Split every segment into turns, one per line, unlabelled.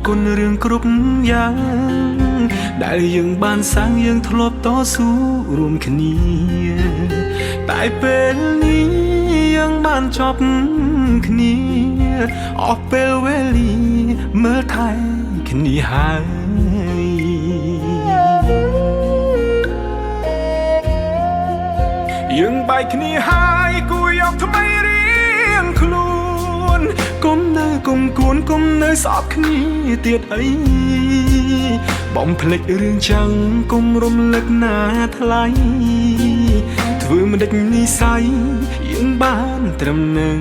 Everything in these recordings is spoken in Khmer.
គុណរឿងគ្រប់យ៉ាងដែលយើងបានសាងយើងធ្លាប់តស៊ូរួមគ្នាតែពេលនេះយើងបានចប់គ្នាអស់ពេលវេលាមើលថែគ្នាហើយយើងបែកគ្នាហើយគួរយកថ្មីរៀងខ្លួនគុំនៅគុំគួនគុំនៅស្អប់គ្នាទៀតអីបំភ្លេចរឿងចឹងគុំរំលឹកណាថ្លៃធ្វើមិនដេចនិស័យយើងបានត្រឹមនឹង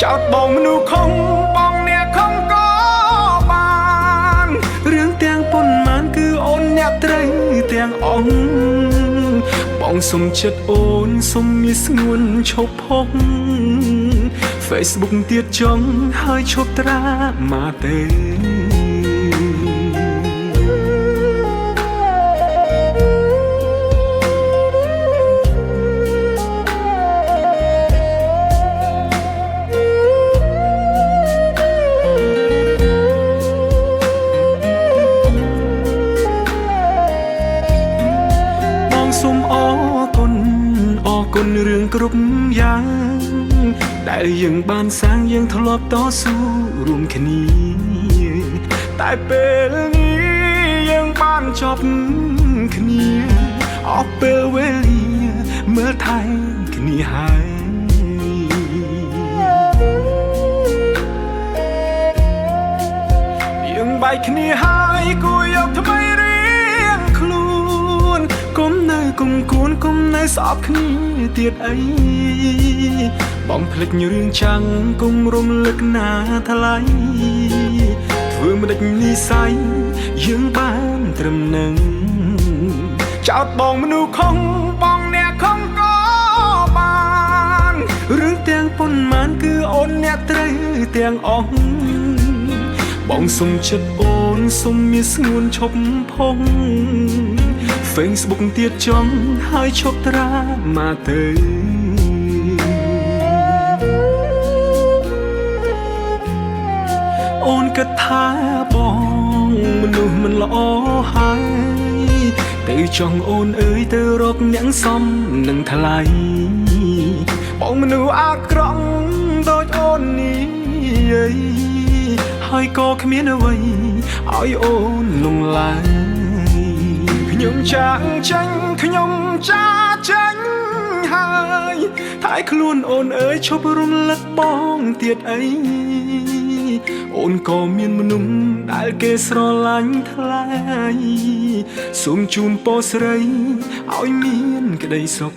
ចោតបងមនុស្សខំបងអ្នកខំក៏បានរឿងទាំងប៉ុន្មានគឺអូនអ្នកត្រូវទាំងអង្គបងសុំចិត្តអូនសុំមានស្ងួនឈប់ផុស Facebook ទៀតចង់ហើយឈប់ត្រាមកទេសូមអរគុណរឿងគ្រប់យ៉ាងដែលយើងបានសាងយើងធ្លាប់តស៊ូរួមគ្នាតែពេលនេះយើងបានចប់គ្នាអស់ពេលវេលាមើលថែគ្នាហើយយើងបែកគ្នាហើយគួរយកថ្មីរៀងខ្លួនគុំនៅគុំគួនគុំនៅស្អប់គ្នាទៀតអីបំភ្លេចរឿងចាំងគុំរំលឹកណាថ្លៃធ្វើមិនដេចនិស័យយើងបានត្រឹមនឹងចោតបងមនុស្សខំបងអ្នកខំក៏បានរឿងទាំងប៉ុន្មានគឺអូនអ្នកត្រូវទាំងអស់បងសុំចិត្តអូនសុំមានស្ងួនឈប់ផុស Facebook ទៀតចង់ហើយឈប់ត្រាមកទៅអូនគិតថាបងមនុស្សមិនល្អហើយទៅចង់អូនអើយទៅរកអ្នកសមនឹងថ្លៃបងមនុស្សអាក្រក់ដូចអូននេះហើយក៏គ្មានអ្វីឲ្យអូនលងឡើយខ្ញុំចាក់ចាញ់ខ្ញុំចាចាញ់ហើយតែខ្លួនអូនអើយឈប់រំលឹកបងទៀតអីអូនក៏មានមនុស្សដែលគេស្រឡាញ់ថ្លៃសូមជូនពរស្រីឲ្យមានក្តីសុខ